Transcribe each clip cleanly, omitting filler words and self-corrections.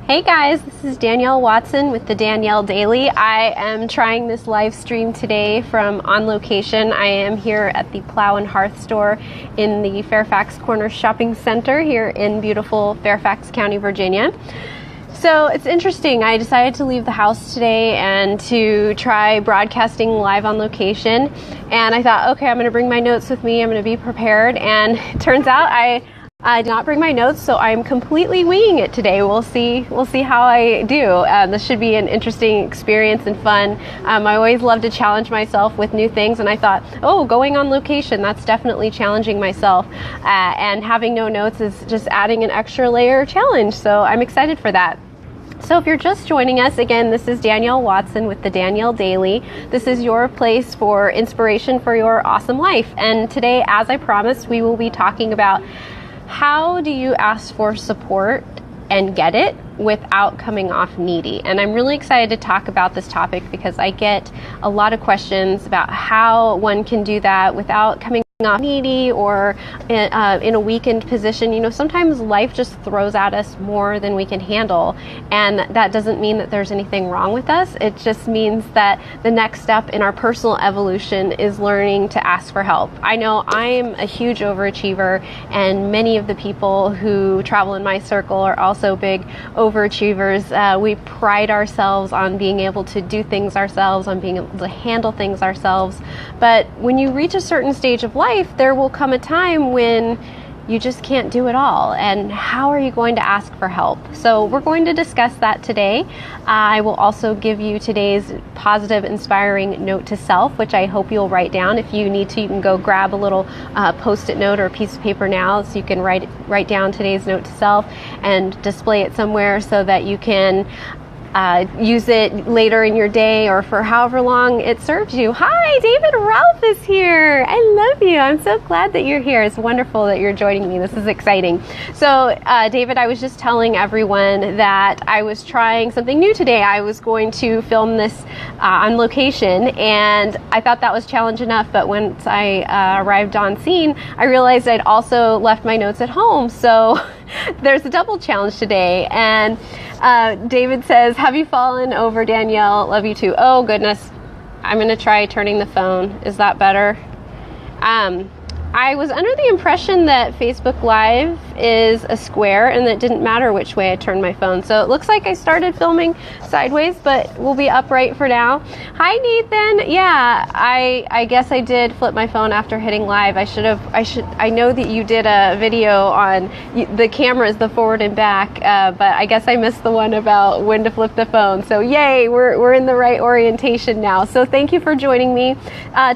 Hey guys, this is Danielle Watson with the Danielle Daily. I am trying this live stream today from on location. I am here at the Plow and Hearth store in the Fairfax Corner Shopping Center here in beautiful Fairfax County, Virginia. So it's interesting. I decided to leave the house today and to try broadcasting live on location. And I thought, okay, I'm going to bring my notes with me. I'm going to be prepared. And it turns out I did not bring my notes, so I'm completely winging it today. We'll see how I do. This should be an interesting experience and fun. I always love to challenge myself with new things, and I thought, going on location, that's definitely challenging myself. And having no notes is just adding an extra layer of challenge, so I'm excited for that. So if you're just joining us, again, this is Danielle Watson with the Danielle Daily. This is your place for inspiration for your awesome life. And today, as I promised, we will be talking about how do you ask for support and get it without coming off needy? And I'm really excited to talk about this topic because I get a lot of questions about how one can do that without coming off needy or in a weakened position. You know, sometimes life just throws at us more than we can handle, and that doesn't mean that there's anything wrong with us. It just means that the next step in our personal evolution is learning to ask for help. I know I'm a huge overachiever, and many of the people who travel in my circle are also big overachievers. We pride ourselves on being able to do things ourselves, on being able to handle things ourselves. But when you reach a certain stage of life, there will come a time when you just can't do it all. And how are you going to ask for help? So we're going to discuss that today. I will also give you today's positive, inspiring note to self, which I hope you'll write down. If you need to, you can go grab a little Post-it note or a piece of paper now, so you can write down today's note to self and display it somewhere so that you can use it later in your day or for however long it serves you. Hi, David Ralph is here. I love you. I'm so glad that you're here. It's wonderful that you're joining me. This is exciting. So, David, I was just telling everyone that I was trying something new today. I was going to film this on location, and I thought that was challenge enough, but once I arrived on scene, I realized I'd also left my notes at home. So there's a double challenge today. And David says, have you fallen over, Danielle? Love you too. Oh, goodness. I'm going to try turning the phone. Is that better? I was under the impression that Facebook Live is a square and that it didn't matter which way I turned my phone. So it looks like I started filming sideways, but we'll be upright for now. Hi, Nathan. Yeah, I guess I did flip my phone after hitting live. I know that you did a video on the cameras, the forward and back, but I guess I missed the one about when to flip the phone. So yay, we're in the right orientation now. So thank you for joining me.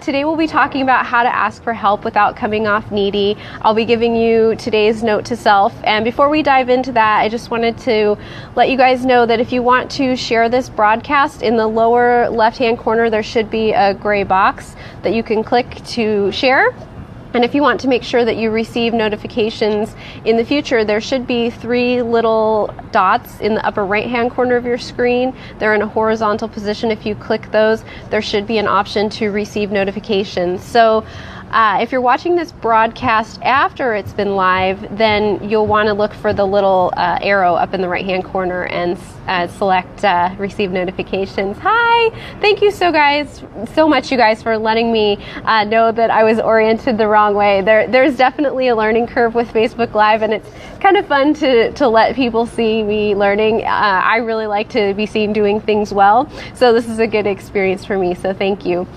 Today we'll be talking about how to ask for help without coming off needy. I'll be giving you today's note to self. And before we dive into that, I just wanted to let you guys know that if you want to share this broadcast, in the lower left-hand corner, there should be a gray box that you can click to share. And if you want to make sure that you receive notifications in the future, there should be 3 little dots in the upper right-hand corner of your screen. They're in a horizontal position. If you click those, there should be an option to receive notifications. So if you're watching this broadcast after it's been live, then you'll want to look for the little arrow up in the right-hand corner and select receive notifications. Hi! Thank you so much, you guys, for letting me know that I was oriented the wrong way. There's definitely a learning curve with Facebook Live, and it's kind of fun to let people see me learning. I really like to be seen doing things well, so this is a good experience for me, so thank you.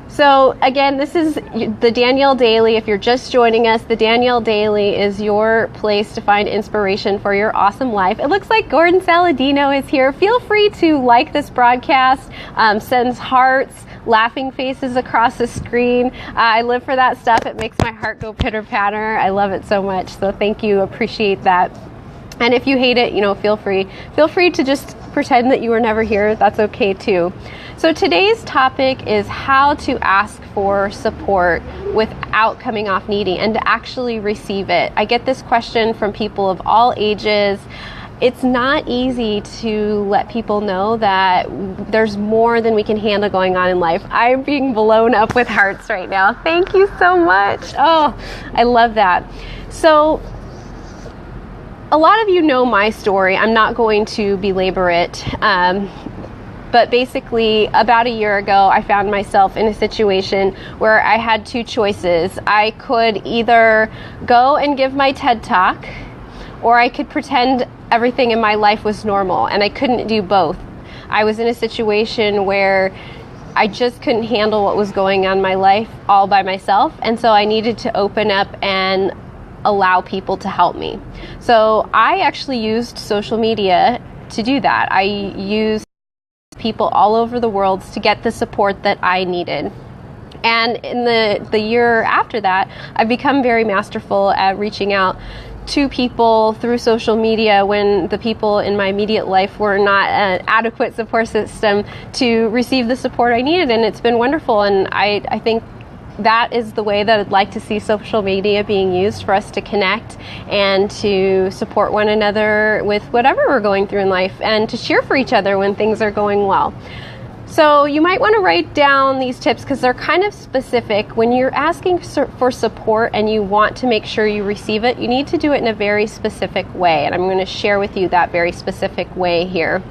So again, this is the Danielle Daily. If you're just joining us, the Danielle Daily is your place to find inspiration for your awesome life. It looks like Gordon Saladino is here. Feel free to like this broadcast, sends hearts, laughing faces across the screen. I live for that stuff. It makes my heart go pitter-patter. I love it so much. So thank you. Appreciate that. And if you hate it, feel free to just pretend that you were never here. That's okay too. So today's topic is how to ask for support without coming off needy and to actually receive it. I get this question from people of all ages. It's not easy to let people know that there's more than we can handle going on in life. I'm being blown up with hearts right now. Thank you so much. Oh, I love that. So a lot of you know my story. I'm not going to belabor it. But basically, about a year ago, I found myself in a situation where I had two choices. I could either go and give my TED Talk, or I could pretend everything in my life was normal, and I couldn't do both. I was in a situation where I just couldn't handle what was going on in my life all by myself, and so I needed to open up and allow people to help me. So I actually used social media to do that. I used people all over the world to get the support that I needed. And in the year after that, I've become very masterful at reaching out to people through social media when the people in my immediate life were not an adequate support system to receive the support I needed. And it's been wonderful. And I think that is the way that I'd like to see social media being used, for us to connect and to support one another with whatever we're going through in life, and to cheer for each other when things are going well. So you might want to write down these tips because they're kind of specific. When you're asking for support and you want to make sure you receive it, you need to do it in a very specific way. And I'm going to share with you that very specific way here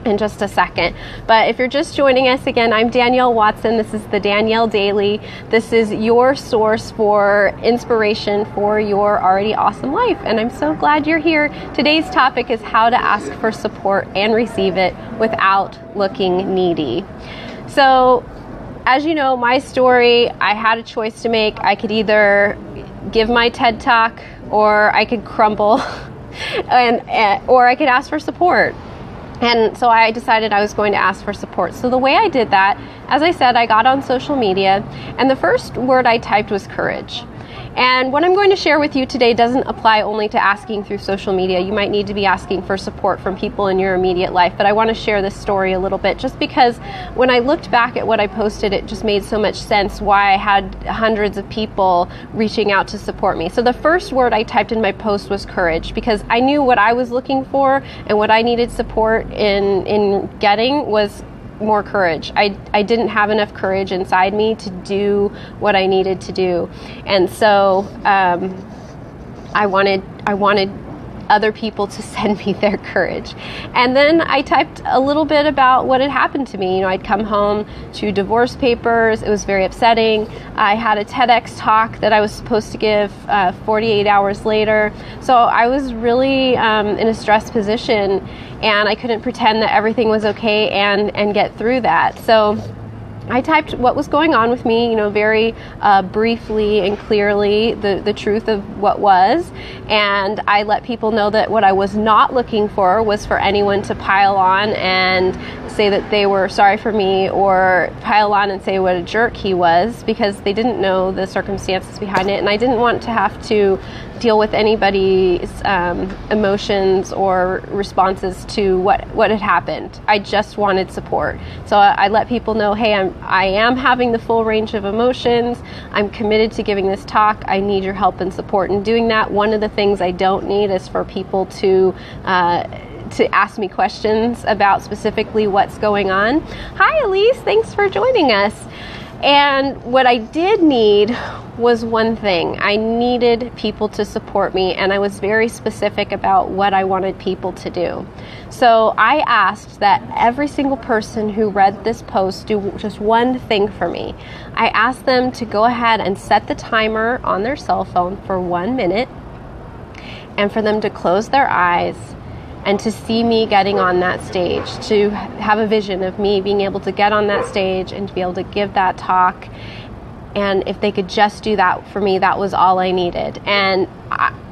in just a second. But if you're just joining us again, I'm Danielle Watson. This is the Danielle Daily. This is your source for inspiration for your already awesome life. And I'm so glad you're here. Today's topic is how to ask for support and receive it without looking needy. So, as you know, my story, I had a choice to make. I could either give my TED Talk, or I could crumble, or I could ask for support. And so I decided I was going to ask for support. So the way I did that, as I said, I got on social media, and the first word I typed was courage. And what I'm going to share with you today doesn't apply only to asking through social media. You might need to be asking for support from people in your immediate life. But I want to share this story a little bit just because when I looked back at what I posted, it just made so much sense why I had hundreds of people reaching out to support me. So the first word I typed in my post was courage, because I knew what I was looking for and what I needed support in getting was more courage. I didn't have enough courage inside me to do what I needed to do. And so I wanted other people to send me their courage. And then I typed a little bit about what had happened to me. You know, I'd come home to divorce papers. It was very upsetting. I had a TEDx talk that I was supposed to give 48 hours later. So I was really in a stressed position, and I couldn't pretend that everything was okay and get through that. So I typed what was going on with me, you know, very briefly and clearly, the truth of what was. And I let people know that what I was not looking for was for anyone to pile on and say that they were sorry for me, or pile on and say what a jerk he was, because they didn't know the circumstances behind it. And I didn't want to have to deal with anybody's emotions or responses to what had happened. I just wanted support. So I let people know, hey, I am having the full range of emotions. I'm committed to giving this talk. I need your help and support in doing that. One of the things I don't need is for people to ask me questions about specifically what's going on. Hi, Elise. Thanks for joining us. And what I did need was one thing. I needed people to support me, and I was very specific about what I wanted people to do. So I asked that every single person who read this post do just one thing for me. I asked them to go ahead and set the timer on their cell phone for 1 minute, and for them to close their eyes and to see me getting on that stage, to have a vision of me being able to get on that stage and to be able to give that talk. And if they could just do that for me, that was all I needed. And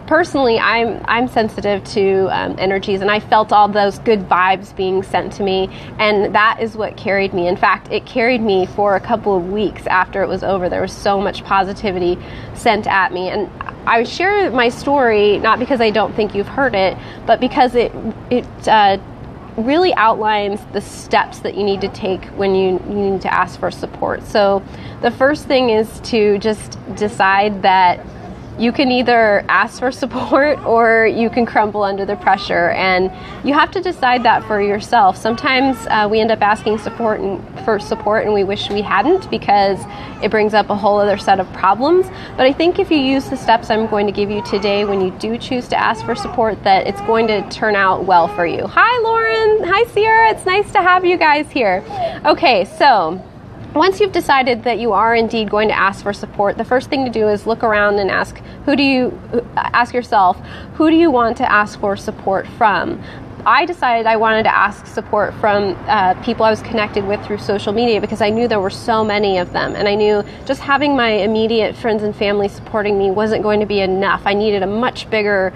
personally, I'm sensitive to energies, and I felt all those good vibes being sent to me, and that is what carried me. In fact, it carried me for a couple of weeks after it was over. There was so much positivity sent at me. And I share my story not because I don't think you've heard it, but because it really outlines the steps that you need to take when you need to ask for support. So the first thing is to just decide that You can either ask for support or you can crumble under the pressure, and you have to decide that for yourself. Sometimes we end up asking for support and we wish we hadn't, because it brings up a whole other set of problems. But I think if you use the steps I'm going to give you today when you do choose to ask for support, that it's going to turn out well for you. Hi Lauren, hi Sierra, it's nice to have you guys here. Okay, so once you've decided that you are indeed going to ask for support, the first thing to do is look around and ask yourself, who do you want to ask for support from? I decided I wanted to ask support from people I was connected with through social media, because I knew there were so many of them, and I knew just having my immediate friends and family supporting me wasn't going to be enough. I needed a much bigger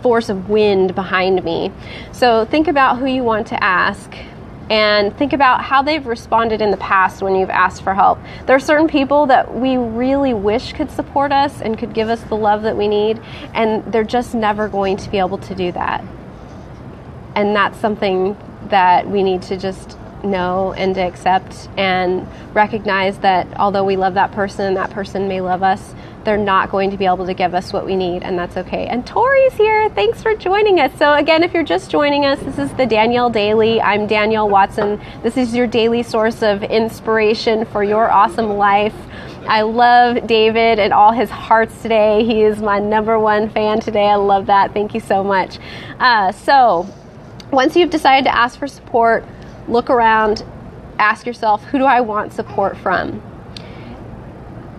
force of wind behind me. So think about who you want to ask, and think about how they've responded in the past when you've asked for help. There are certain people that we really wish could support us and could give us the love that we need, and they're just never going to be able to do that. And that's something that we need to just know and to accept and recognize, that although we love that person and that person may love us, they're not going to be able to give us what we need, and that's okay. And Tori's here. Thanks for joining us. So again, if you're just joining us, this is the Danielle Daily. I'm Danielle Watson. This is your daily source of inspiration for your awesome life. I love David and all his hearts today. He is my #1 fan today. I love that. Thank you so much. So once you've decided to ask for support, look around, ask yourself, who do I want support from?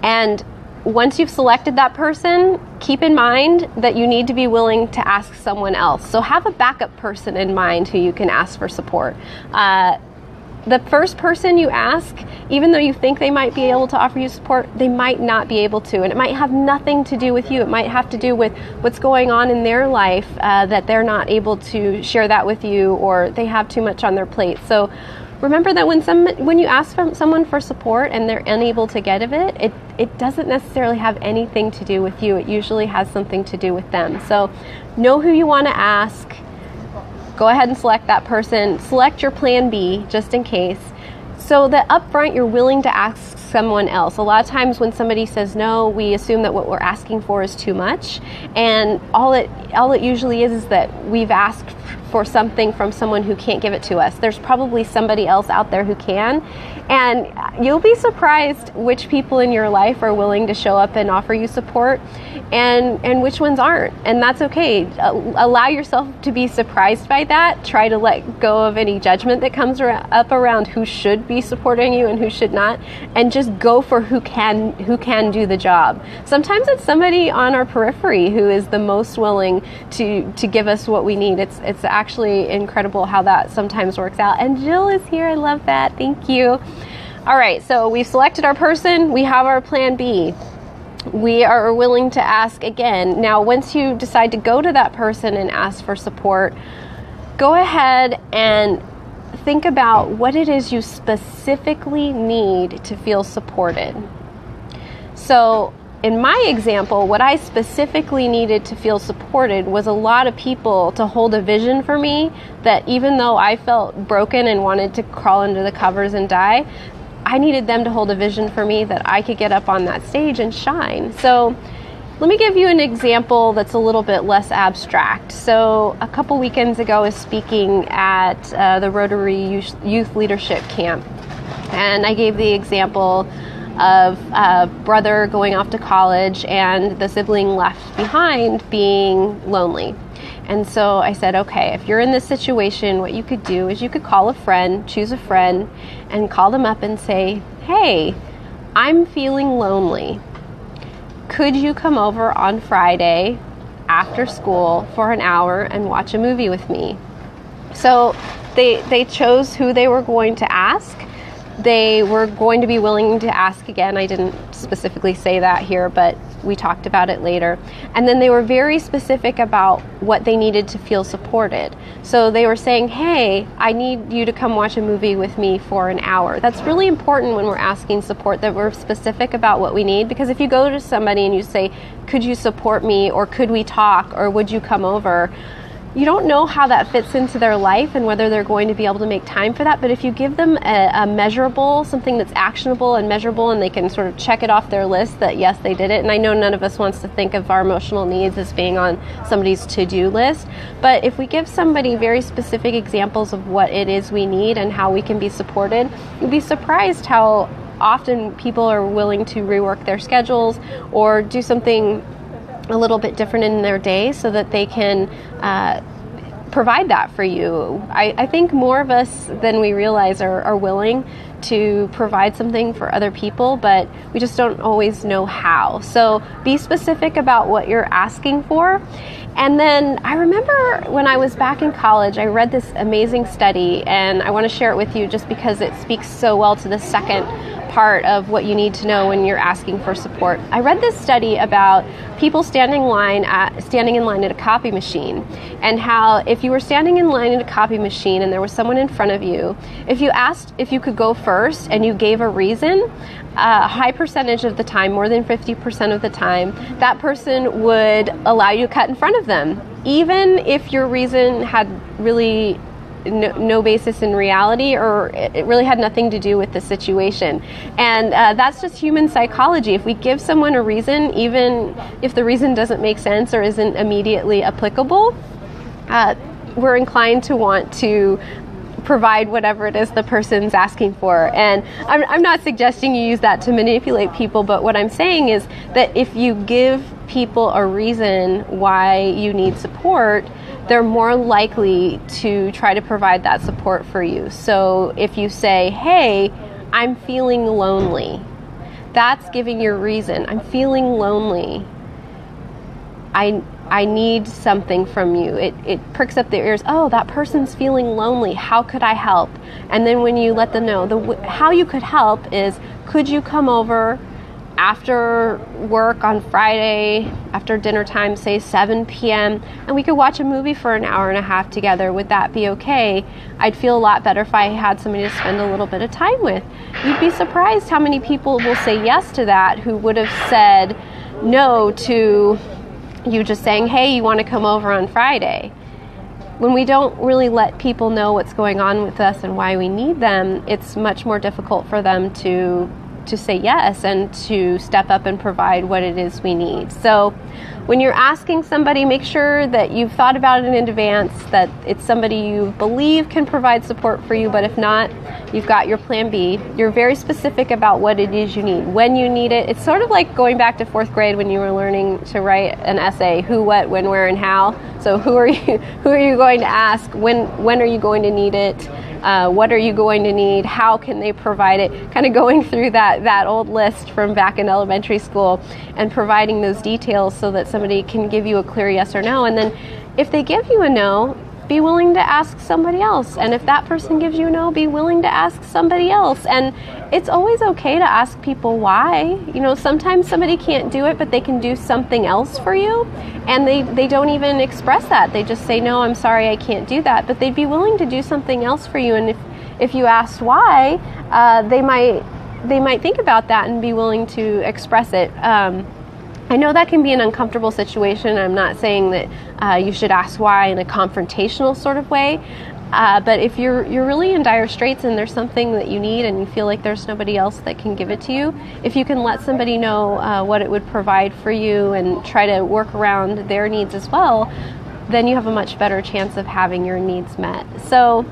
And once you've selected that person, keep in mind that you need to be willing to ask someone else. So have a backup person in mind who you can ask for support. The first person you ask, even though you think they might be able to offer you support, they might not be able to. And it might have nothing to do with you. It might have to do with what's going on in their life, that they're not able to share that with you, or they have too much on their plate. So remember that when you ask someone for support and they're unable to get it doesn't necessarily have anything to do with you. It usually has something to do with them. So know who you want to ask. Go ahead and select that person. Select your plan B just in case, so that up front you're willing to ask someone else. A lot of times when somebody says no, we assume that what we're asking for is too much, and all it usually is that we've asked for something from someone who can't give it to us. There's probably somebody else out there who can, and you'll be surprised which people in your life are willing to show up and offer you support, and which ones aren't. And that's okay. Allow yourself to be surprised by that. Try to let go of any judgment that comes up around who should be supporting you and who should not, and just go for who can do the job. Sometimes it's somebody on our periphery who is the most willing to give us what we need. It's actually incredible how that sometimes works out. And Jill is here. I love that. Thank you. All right, so we've selected our person. We have our plan B. We are willing to ask again. Now, once you decide to go to that person and ask for support, go ahead and think about what it is you specifically need to feel supported. So in my example, what I specifically needed to feel supported was a lot of people to hold a vision for me, that even though I felt broken and wanted to crawl under the covers and die, I needed them to hold a vision for me that I could get up on that stage and shine. So let me give you an example that's a little bit less abstract. So a couple weekends ago, I was speaking at the Rotary Youth Leadership Camp, and I gave the example of a brother going off to college and the sibling left behind being lonely. And so I said, okay, if you're in this situation, what you could do is you could call a friend, choose a friend, and call them up and say, hey, I'm feeling lonely. Could you come over on Friday after school for an hour and watch a movie with me? So they chose who they were going to ask. They were going to be willing to ask again. I didn't specifically say that here, but we talked about it later. And then they were very specific about what they needed to feel supported. So they were saying, hey, I need you to come watch a movie with me for an hour. That's really important when we're asking support, that we're specific about what we need. Because if you go to somebody and you say, could you support me, or could we talk, or would you come over, you don't know how that fits into their life and whether they're going to be able to make time for that. But if you give them a measurable, something that's actionable and measurable, and they can sort of check it off their list that yes, they did it. And I know none of us wants to think of our emotional needs as being on somebody's to-do list. But if we give somebody very specific examples of what it is we need and how we can be supported, you'd be surprised how often people are willing to rework their schedules or do something a little bit different in their day so that they can provide that for you. I think more of us than we realize are willing to provide something for other people, but we just don't always know how. So be specific about what you're asking for. And then I remember when I was back in college, I read this amazing study, and I want to share it with you just because it speaks so well to the second part of what you need to know when you're asking for support. I read this study about people standing in line at a copy machine, and how if you were standing in line at a copy machine and there was someone in front of you, if you asked if you could go first and you gave a reason, a high percentage of the time, more than 50% of the time, that person would allow you to cut in front of them, even if your reason had really no basis in reality, or it really had nothing to do with the situation. And that's just human psychology. If we give someone a reason, even if the reason doesn't make sense or isn't immediately applicable, we're inclined to want to provide whatever it is the person's asking for. And I'm not suggesting you use that to manipulate people, but what I'm saying is that if you give people a reason why you need support, they're more likely to try to provide that support for you. So if you say, hey, I'm feeling lonely, that's giving your reason. I'm feeling lonely. I need something from you. It pricks up their ears. Oh, that person's feeling lonely. How could I help? And then when you let them know, how you could help is, could you come over after work on Friday, after dinner time, say 7 p.m., and we could watch a movie for an hour and a half together. Would that be okay? I'd feel a lot better if I had somebody to spend a little bit of time with. You'd be surprised how many people will say yes to that who would have said no to you just saying, hey, you want to come over on Friday? When we don't really let people know what's going on with us and why we need them, it's much more difficult for them to say yes and to step up and provide what it is we need. So when you're asking somebody, make sure that you've thought about it in advance, that it's somebody you believe can provide support for you, but if not, you've got your plan B. You're very specific about what it is you need, when you need it. It's sort of like going back to 4th grade when you were learning to write an essay, who, what, when, where, and how. So who are you going to ask? When are you going to need it? What are you going to need? How can they provide it? Kind of going through that old list from back in elementary school and providing those details so that somebody can give you a clear yes or no. And then if they give you a no, be willing to ask somebody else. And if that person gives you a no, be willing to ask somebody else. And it's always okay to ask people why. You know, sometimes somebody can't do it, but they can do something else for you. And they don't even express that. They just say, no, I'm sorry, I can't do that. But they'd be willing to do something else for you. And if you asked why, they might think about that and be willing to express it. I know that can be an uncomfortable situation. I'm not saying that you should ask why in a confrontational sort of way, but if you're really in dire straits and there's something that you need and you feel like there's nobody else that can give it to you, if you can let somebody know what it would provide for you and try to work around their needs as well, then you have a much better chance of having your needs met. So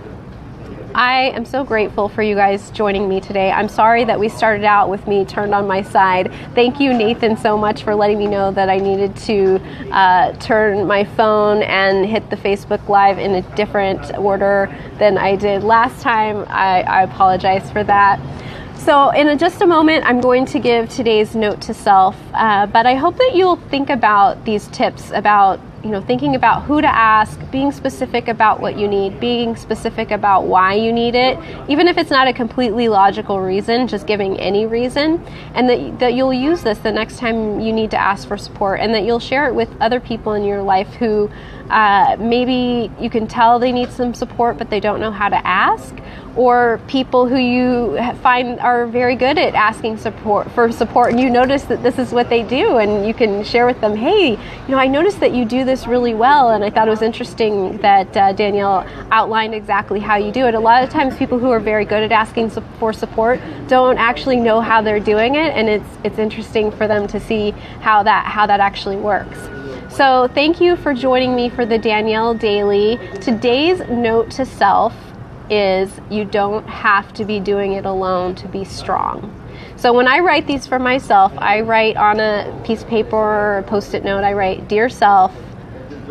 I am so grateful for you guys joining me today. I'm sorry that we started out with me turned on my side. Thank you, Nathan, so much for letting me know that I needed to turn my phone and hit the Facebook Live in a different order than I did last time. I apologize for that. So in just a moment, I'm going to give today's note to self, but I hope that you'll think about these tips about thinking about who to ask, being specific about what you need, being specific about why you need it, even if it's not a completely logical reason, just giving any reason, and that you'll use this the next time you need to ask for support, and that you'll share it with other people in your life who maybe you can tell they need some support, but they don't know how to ask, or people who you find are very good at asking for support, and you notice that this is what they do, and you can share with them, hey, I noticed that you do this really well, and I thought it was interesting that Danielle outlined exactly how you do it. A lot of times people who are very good at asking for support don't actually know how they're doing it, and it's interesting for them to see how that actually works. So thank you for joining me for the Danielle Daily. Today's note to self is you don't have to be doing it alone to be strong. So when I write these for myself, I write on a piece of paper or a Post-it note, I write, "Dear self,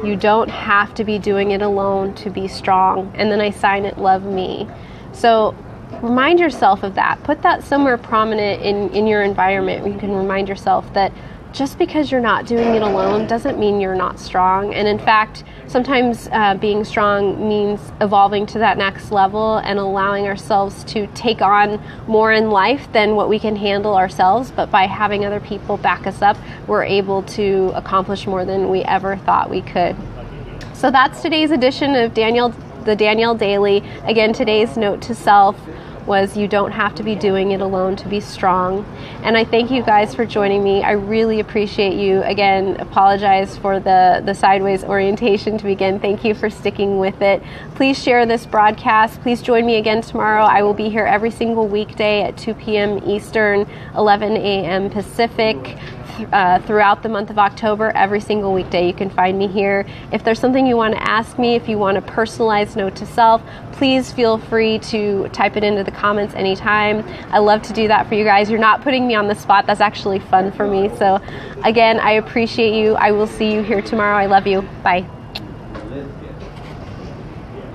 you don't have to be doing it alone to be strong." And then I sign it, "Love me." So remind yourself of that. Put that somewhere prominent in your environment where you can remind yourself that just because you're not doing it alone doesn't mean you're not strong. And in fact, sometimes being strong means evolving to that next level and allowing ourselves to take on more in life than what we can handle ourselves. But by having other people back us up, we're able to accomplish more than we ever thought we could. So that's today's edition of the Danielle Daily. Again, today's note to self was you don't have to be doing it alone to be strong. And I thank you guys for joining me. I really appreciate you. Again, apologize for the sideways orientation to begin. Thank you for sticking with it. Please share this broadcast. Please join me again tomorrow. I will be here every single weekday at 2 p.m. Eastern, 11 a.m. Pacific. Throughout the month of October, every single weekday you can find me here. If there's something you want to ask me, if you want a personalized note to self, please feel free to type it into the comments anytime. I love to do that for you guys. You're not putting me on the spot. That's actually fun for me. So again, I appreciate you. I will see you here tomorrow. I love you. Bye.